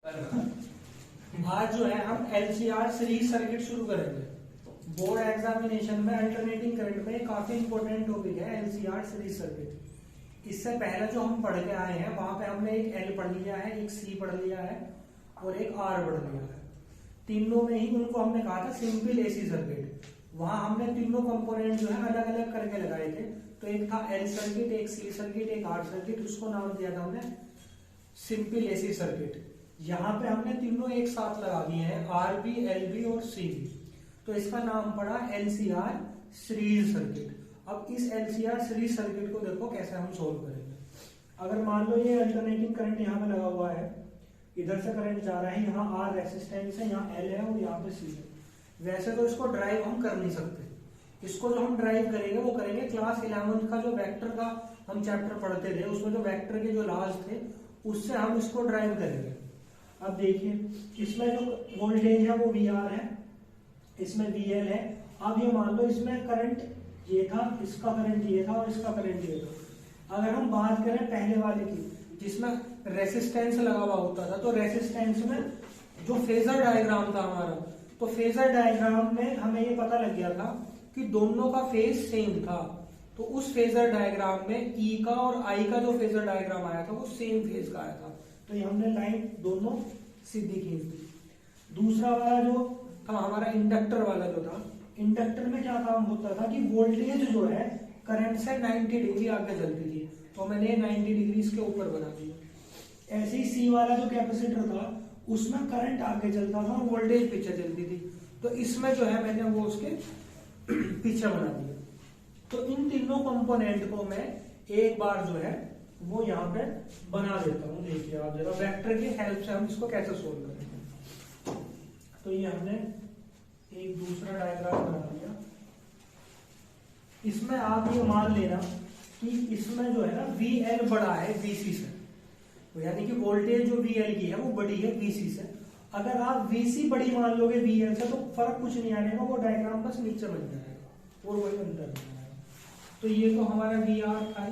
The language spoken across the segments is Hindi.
आज जो है हम LCR सीरीज सर्किट शुरू करेंगे। बोर्ड एग्जामिनेशन में अल्टरनेटिंग करंट में काफी इंपॉर्टेंट टॉपिक है LCR सीरीज सर्किट। इससे पहले जो हम पढ़ के आए हैं वहां पे हमने एक L पढ़ लिया है, एक C पढ़ लिया है और एक R पढ़ लिया है। तीनों में ही उनको हमने कहा था सिंपल AC सर्किट। वहां हमने तीनों कंपोनेंट जो है अलग अलग करके लगाए थे। तो एक था L सर्किट, एक C सर्किट, एक R सर्किट, उसको नाम दिया था हमने सिंपल AC सर्किट। यहाँ पे हमने तीनों एक साथ लगा दिए हैं, RB, LB और CB। तो इसका नाम पड़ा LCR सीरीज सर्किट। अब इस LCR सीरीज सर्किट को देखो कैसे हम सोल्व करेंगे। अगर मान लो ये अल्टरनेटिंग करंट यहाँ पे लगा हुआ है, इधर से करंट जा रहा है, यहाँ R रेसिस्टेंस है, यहाँ L है और यहाँ पे C है। वैसे तो इसको ड्राइव हम कर नहीं सकते। इसको जो हम ड्राइव करेंगे वो करेंगे क्लास 11 का जो वेक्टर का हम चैप्टर पढ़ते थे, उसमें जो वेक्टर के जो लॉज थे उससे हम इसको ड्राइव करेंगे। अब देखिए इसमें जो वोल्टेज है वो VR है, इसमें VL है। अब ये मान लो इसमें करंट ये था, इसका करंट ये था और इसका करंट ये था। अगर हम बात करें पहले वाले की जिसमें रेसिस्टेंस लगा हुआ होता था, तो रेसिस्टेंस में जो फेजर डायग्राम था हमारा, तो फेजर डायग्राम में हमें ये पता लग गया था कि दोनों का फेज सेम था। तो उस फेजर डायग्राम में E का और I का जो फेजर डायग्राम आया था वो सेम फेज का आया था। तो ये हमने लाइन दोनों सीधी खींच दी। दूसरा वाला जो था हमारा इंडक्टर वाला जो था, इंडक्टर में क्या काम होता था कि वोल्टेज जो है करंट से 90 डिग्री आगे चलती थी, तो मैंने 90 डिग्री इसके ऊपर बना दिया। ऐसे ही सी वाला जो कैपेसिटर था उसमें करंट आगे चलता था और वोल्टेज पीछे चलती थी, तो इसमें जो है मैंने वो उसके पीछे बना दिया। तो इन तीनों कंपोनेंट को मैं एक बार जो है वो यहाँ पे बना देता हूँ। देखिए आप जरा वेक्टर की हेल्प से हम इसको कैसे सोल्व करेंगे। तो ये हमने एक दूसरा डायग्राम बना लिया। इसमें आप ये मान लेना कि इसमें जो है ना VL बड़ा है VC से, तो यानी कि वोल्टेज जो VL की है वो बड़ी है VC से। अगर आप VC बड़ी मान लोगे VL से तो फर्क कुछ नहीं आने का, वो डायग्राम बस नीचे बन जाएगा और वही अंतर बन जाएगा। तो ये तो हमारा VR था,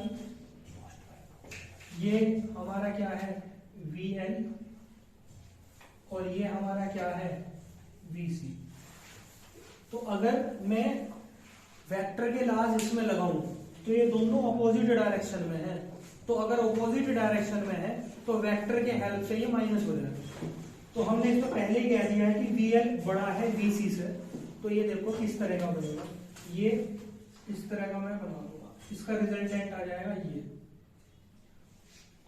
ये हमारा क्या है VL और ये हमारा क्या है VC। तो अगर मैं वेक्टर के लाज इसमें लगाऊं तो ये दोनों अपोजिट डायरेक्शन में है। तो अगर अपोजिट डायरेक्शन में है तो वेक्टर के हेल्प से ये माइनस हो जाएगा। तो हमने इसको पहले ही कह दिया है कि VL बड़ा है VC से। तो ये देखो किस तरह का बनेगा, ये इस तरह का मैं बना दूंगा। इसका रिजल्टेंट आ जाएगा ये,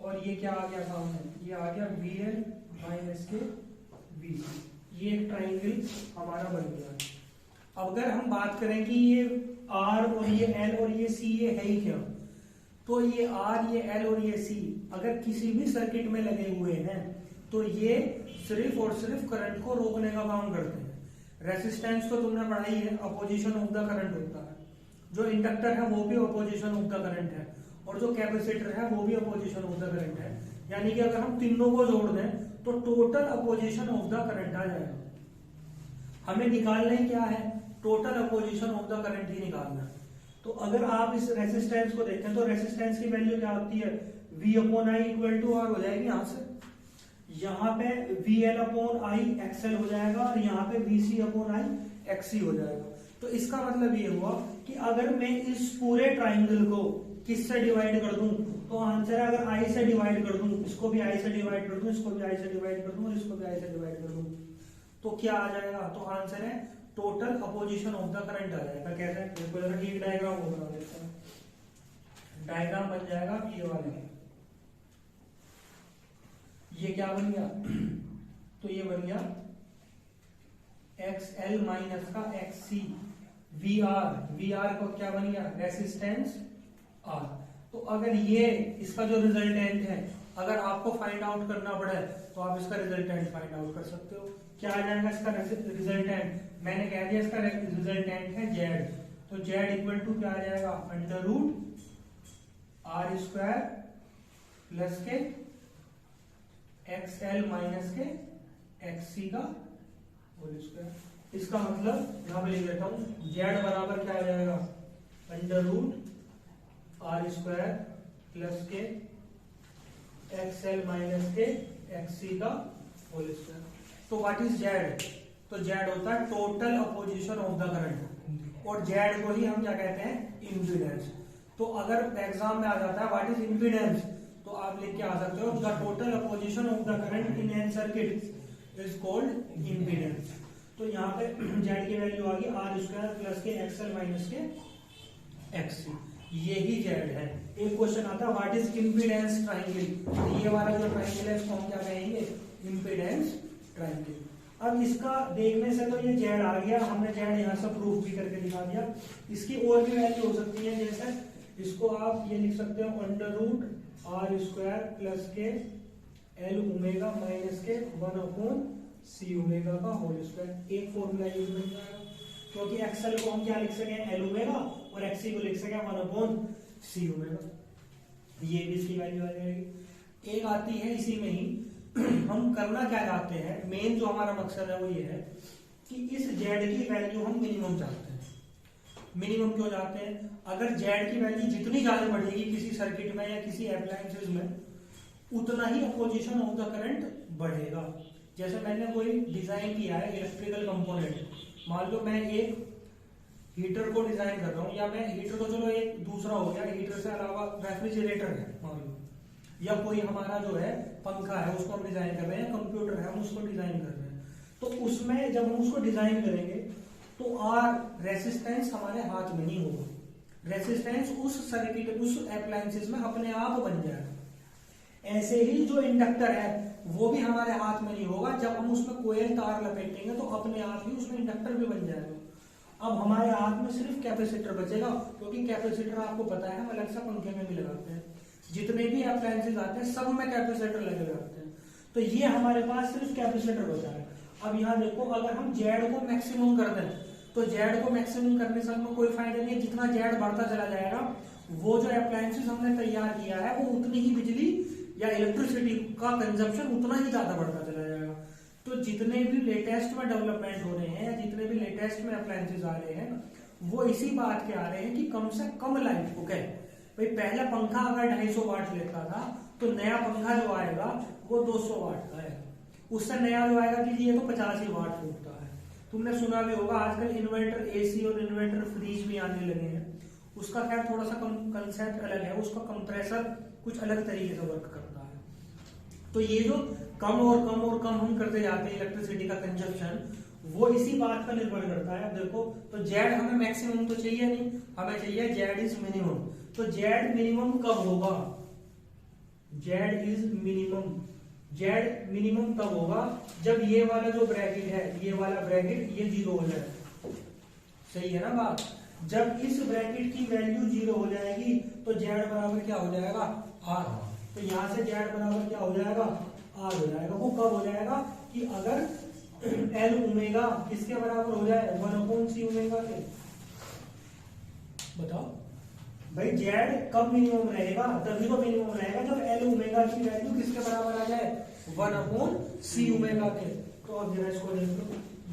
और ये क्या आ गया सामने, ये आ गया VL माइनस के VC। ये एक ट्राइंगल हमारा बन गया। अब अगर हम बात करें कि ये R और ये L और ये C ये है ही क्या, तो ये R, ये L और ये C अगर किसी भी सर्किट में लगे हुए हैं तो ये सिर्फ और सिर्फ करंट को रोकने का काम करते हैं। रेसिस्टेंस तो तुमने पढ़ाई है, अपोजिशन ऑफ द करंट होता है। जो इंडक्टर है वो भी अपोजिशन ऑफ द करंट है, और जो कैपेसिटर है वो भी अपोजिशन ऑफ द करंट है। यानी कि अगर हम तीनों को जोड़ दें तो total opposition of the current आ जाएगा। हमें निकालना ही क्या है, total opposition of the current ही निकालना है। तो अगर आप इस रेसिस्टेंस को देखें तो रेसिस्टेंस की वैल्यू क्या होती है, V upon I equal to R हो जाएगी। यहां से यहाँ पे VL अपॉन आई XL हो जाएगा और यहाँ पे VC अपॉन आई XC हो जाएगा। तो इसका मतलब ये हुआ कि अगर मैं इस पूरे ट्राइंगल को किससे डिवाइड कर दूं तो आंसर है, अगर I से डिवाइड कर दूं, इसको भी I से डिवाइड कर दूं, इसको भी I से डिवाइड कर दूं और इसको भी I से डिवाइड कर दूं, तो क्या आ जाएगा, तो आंसर है total opposition of the current आ जाएगा। कैसे, देखो जरा ठीक डायग्राम को बना देते हैं। डायग्राम बन जाएगा ये वाला, ये क्या बन गया, तो ये बन गया XL माइनस का XC, VR को क्या बन गया रेसिस्टेंस R। तो अगर ये इसका जो रिजल्टेंट है, अगर आपको फाइंड आउट करना पड़े तो आप इसका रिजल्टेंट फाइंड आउट कर सकते हो। क्या आ जाएगा इसका रिजल्टेंट, मैंने कह दिया इसका रिजल्टेंट है Z। तो Z इक्वल टू क्या आ जाएगा, under root R square plus के XL माइनस के XC का होल स्क्वायर। इसका मतलब यहां पे लिख देता हूं, Z बराबर क्या आ जाएगा, under root R square plus के XL माइनस के XC का होल स्क्वायर। तो व्हाट इज जेड? तो जेड होता है total opposition of the current, और जेड को ही हम क्या कहते हैं? इम्पीडेंस। तो अगर एग्जाम में आ जाता है व्हाट इज इम्पीडेंस, तो आप लिख के आ सकते हो the total opposition of the current in an circuit is called impedance. तो यहाँ पे जेड की वैल्यू आ गई आर स्क्वायर प्लस के एक्सएल माइनस के एक्ससी, यही जेड है। एक क्वेश्चन आता है व्हाट इज इम्पीडेंस ट्रायंगल, ये वाला जो ट्रायंगल है इसको हम क्या कहेंगे? Impedance triangle. अब इसका देखने से तो ये जेड आ गया, हमने जेड यहाँ से प्रूफ भी करके दिखा दिया। इसकी और भी वैल्यू हो सकती है, जैसे इसको आप ये लिख सकते हो under root R square plus के एल ओमेगा माइनस के 1 सी ओमेगा का होल स्क्वायर। एक फॉर्मूला यूज बन जाएगा, क्योंकि एक्सएल को हम क्या लिख सके? एल ओमेगा, और एक्सी को लिख सके 1 सी ओमेगा। ये भी इसकी वैल्यू आ जाएगी। एक आती है इसी में ही हम करना क्या चाहते हैं, मेन जो हमारा मकसद है वो ये है कि इस जेड की वैल्यू हम मिनिमम चाहते हैं। मिनिमम क्यों चाहते हैं? अगर जेड की वैल्यू जितनी ज्यादा बढ़ेगी किसी सर्किट में या किसी एप्लायंसेस में, उतना ही अपोजिशन ऑफ द करंट बढ़ेगा। जैसे मैंने कोई डिजाइन किया है इलेक्ट्रिकल कंपोनेंट, मान लो मैं एक हीटर को डिजाइन कर रहा हूं, या मैं हीटर को चलो एक दूसरा हो गया, हीटर से अलावा रेफ्रिजरेटर है मान लो, या कोई हमारा जो है पंखा है उसको हम डिजाइन कर रहे हैं, कंप्यूटर है हम उसको डिजाइन कर रहे हैं। तो उसमें जब हम उसको डिजाइन करेंगे तो आर रेसिस्टेंस हमारे हाथ में नहीं होगा, रेसिस्टेंस उस सर्किट उस एप्लायंसेस में अपने आप बन जाएगा। ऐसे ही जो इंडक्टर है वो भी हमारे हाथ में नहीं होगा, जब हम उसमें कोयल तार लपेटेंगे तो अपने आप ही उसमें इंडक्टर भी बन जाएगा। अब हमारे हाथ में सिर्फ कैपेसिटर बचेगा, क्योंकि कैपेसिटर आपको पता है हम अलग से पंखे में भी लगाते हैं, जितने भी अप्लायंसेस आते हैं सब में कैपेसिटर लगे रहते हैं। तो ये हमारे पास सिर्फ कैपेसिटर बचा है। अब यहाँ देखो, अगर हम जेड को मैक्सिमम कर दें तो जेड को मैक्सिमम करने से हमें कोई फायदा नहीं है। जितना जेड बढ़ता चला जाएगा वो जो अप्लायंसेस हमने तैयार किया है वो उतनी ही बिजली या इलेक्ट्रिसिटी का कंजप्शन उतना ही ज्यादा बढ़ता चला जाएगा। तो जितने भी लेटेस्ट में डेवलपमेंट हो रहे हैं या जितने भी लेटेस्ट में अप्लायंसेस आ रहे हैं वो इसी बात के आ रहे हैं कि कम से कम लाइट को कहे भाई, पहला पंखा अगर 250 वाट लेता था तो नया पंखा जो आएगा वो 200 वाट का है, उससे नया जो आएगा कि ये तो 85 वाट फूकता है। तुमने सुना भी होगा आजकल इन्वर्टर एसी और इन्वर्टर फ्रिज भी आने लगे हैं, उसका खैर थोड़ा सा कंसेप्ट अलग है, उसका कंप्रेसर कुछ अलग तरीके से वर्क करता है। तो ये जो कम और कम और कम हम करते जाते हैं इलेक्ट्रिसिटी का कंजप्शन, वो इसी बात पर निर्भर करता है। अब देखो, तो जेड हमें मैक्सिमम तो चाहिए नहीं, हमें चाहिए जेड इज मिनिमम। तो जेड मिनिमम कब होगा? Z is minimum, Z minimum तब होगा जब ये वाला जो ब्रैकेट है, ये वाला ब्रैकेट ये 0 हो जाए। सही है ना बात? जब इस ब्रैकेट की वैल्यू 0 हो जाएगी तो जेड बराबर क्या हो जाएगा? आर। तो यहां से जेड बराबर क्या हो जाएगा? आर हो जाएगा। वो कब हो जाएगा? कि अगर एल ओमेगा किसके बराबर हो जाए? 1/c ओमेगा के। बताओ भाई, जेड कब मिनिमम रहेगा? तभी तो मिनिमम रहेगा जब एल ओमेगा की वैल्यू किसके बराबर आ जाए? 1/c ओमेगा के। तो अब जरा इसको देख लो,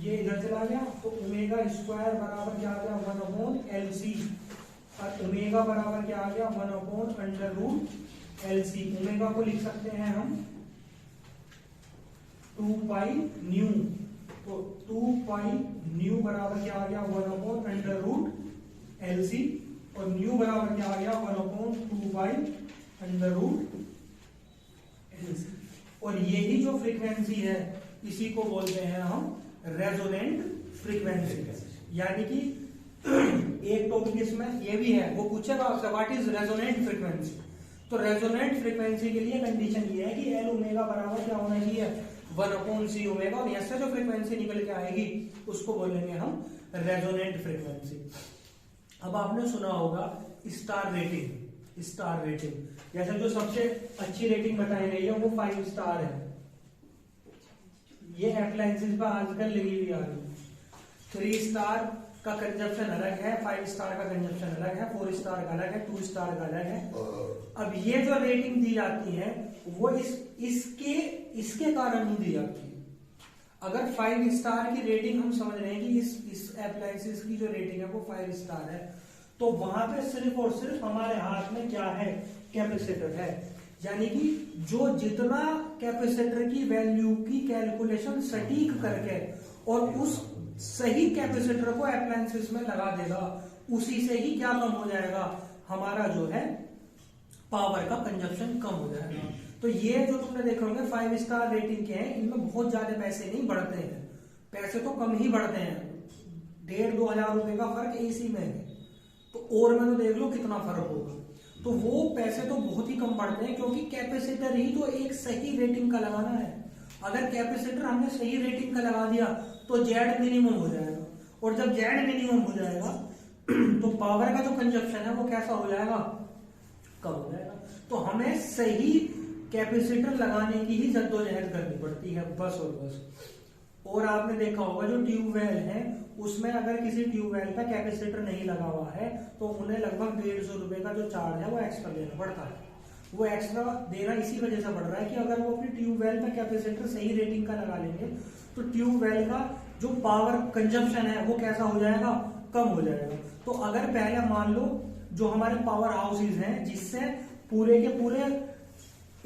ये इधर चला गया तो ओमेगा स्क्वायर बराबर क्या आ गया? 1/LC, और ओमेगा बराबर क्या आ गया? 1/√LC। ओमेगा को लिख सकते हैं हम 2 पाई न्यू, तो 2 पाई न्यू बराबर क्या आ गया? 1/√LC, और न्यू बराबर क्या आ गया? 1/2 पाई √LC। और यही जो फ्रीक्वेंसी है इसी को बोलते हैं हम रेजोनेंट फ्रीक्वेंसी। यानी कि एक टॉपिक इसमें ये भी है, वो पूछेगा आपसे व्हाट इज रेजोनेंट फ्रीक्वेंसी। तो रेजोनेंट फ्रीक्वेंसी के लिए कंडीशन ये है कि एल ओमेगा बराबर क्या होना चाहिए? 1/c ओमेगा, और यहाँ से जो फ्रीक्वेंसी निकल के आएगी उसको बोलेंगे हम रेजोनेंट फ्रीक्वेंसी। अब आपने सुना होगा स्टार रेटिंग, स्टार रेटिंग जैसे जो सबसे अच्छी रेटिंग बताई गई है वो 5 स्टार है। ये अप्लायंसेस पर आजकल लगी हुई आ रही। 3 स्टार का कंजप्शन अलग है, 5 स्टार का कंजप्शन अलग है, 4 स्टार का अलग है, 2 स्टार का अलग है। अब ये जो रेटिंग दी जाती है वो इसके कारण ही दी जाती है। अगर 5 स्टार की रेटिंग हम समझ रहे हैं कि इस एप्लायंसेस की जो रेटिंग है वो 5 स्टार है, तो वहां पे सिर्फ और सिर्फ हमारे हाथ में क्या है? कैपेसिटर है। यानी कि जो जितना कैपेसिटर की वैल्यू की कैलकुलेशन सटीक करके और उस सही कैपेसिटर को अप्लायंसेस में लगा देगा, उसी से ही क्या कम हो जाएगा, हमारा जो है पावर का कंजप्शन कम हो जाएगा। तो ये जो तुमने देखे होंगे 5 स्टार रेटिंग के हैं, इनमें बहुत ज्यादा पैसे नहीं बढ़ते हैं, पैसे तो कम ही बढ़ते हैं, 1,500-2 हजार रुपए का फर्क एसी में है। तो और में तो देख लो कितना फर्क होगा। तो वो पैसे तो बहुत ही कम पड़ते हैं, क्योंकि कैपेसिटर ही तो एक सही रेटिंग का लगाना है। अगर कैपेसिटर हमने सही रेटिंग का लगा दिया तो जेड मिनिमम हो जाएगा, और जब जेड मिनिमम हो जाएगा तो पावर का जो कंजप्शन है वो कैसा हो जाएगा, कम हो जाएगा। तो हमें सही कैपेसिटर लगाने की ही जद्दोजहद करनी पड़ती है, बस और बस। और आपने देखा होगा जो ट्यूबवेल है उसमें अगर किसी ट्यूबवेल पे कैपेसिटर नहीं लगा हुआ है तो उन्हें लगभग 150 रुपए का जो चार्ज है वो एक्स्ट्रा देना पड़ता है। वो एक्स्ट्रा देना इसी वजह से पड़ रहा है कि अगर वो अपनी ट्यूबवेल पे कैपेसिटर सही रेटिंग का लगा लेंगे तो ट्यूबवेल का जो पावर कंजप्शन है वो कैसा हो जाएगा, कम हो जाएगा। तो अगर पहले मान लो जो हमारे पावर हाउसेज हैं जिससे पूरे के पूरे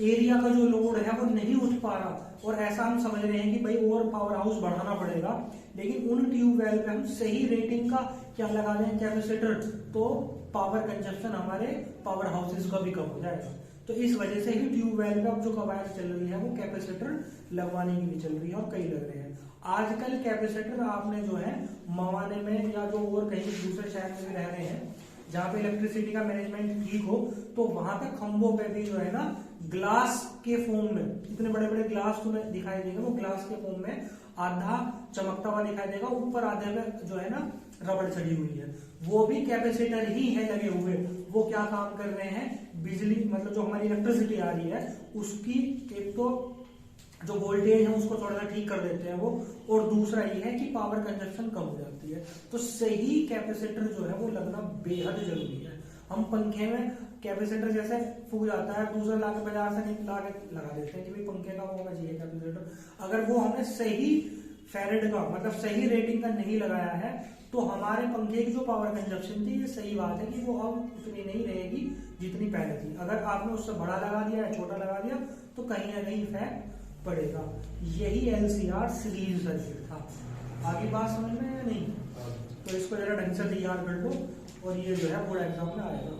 एरिया का जो लोड है वो नहीं उठ पा रहा, और ऐसा हम समझ रहे हैं कि भाई और पावर हाउस बढ़ाना पड़ेगा, लेकिन उन ट्यूबवेल पे हम सही रेटिंग का क्या लगा दें कैपेसिटर, तो पावर कंजप्शन हमारे पावर हाउसेज का भी कम हो जाएगा। तो इस वजह से ही ट्यूबवेल पे अब जो कवायद चल रही है वो कैपेसिटर लगवाने की भी चल रही है, और कई लग रहे हैं। आजकल कैपेसिटर आपने जो है मवाने में या जो और कहीं दूसरे शहर में भी रह रहे हैं जहां पे इलेक्ट्रिसिटी का मैनेजमेंट ठीक हो, तो वहां पे खंभों पे भी जो है ना ग्लास के फॉर्म में, इतने बड़े बड़े ग्लास तुम्हें दिखाई देंगे, वो ग्लास के फॉर्म में आधा चमकता हुआ दिखाई देगा, ऊपर आधे में जो है ना रबड़ चढ़ी हुई है, वो भी कैपेसिटर ही है लगे हुए। वो क्या काम कर रहे हैं, बिजली मतलब जो हमारी इलेक्ट्रिसिटी आ रही है उसकी एक तो जो वोल्टेज है उसको थोड़ा सा ठीक कर देते हैं वो, और दूसरा ये है कि पावर कंजप्शन कम हो जाती है। तो सही कैपेसिटर जो है वो लगना बेहद जरूरी है। हम पंखे में कैपेसिटर जैसे फूक जाता है, दूसरा लाके बाजार से ला के लगा देते हैं कि भाई पंखे का वो होना चाहिए कैपेसिटर, अगर वो हमने सही फैरेड का मतलब सही रेटिंग का नहीं लगाया है तो हमारे पंखे की जो पावर कंजप्शन थी, ये सही बात है कि वो अब उतनी नहीं रहेगी जितनी पहले थी। अगर आपने उससे बड़ा लगा दिया या छोटा लगा दिया तो कहीं ना कहीं इफेक्ट पड़ेगा। यही LCR सीरीज सर्किट था। आगे बात समझ में या नहीं? तो इसको जरा ढंग से तैयार कर लो, और ये जो है बोर्ड एग्जाम में आएगा।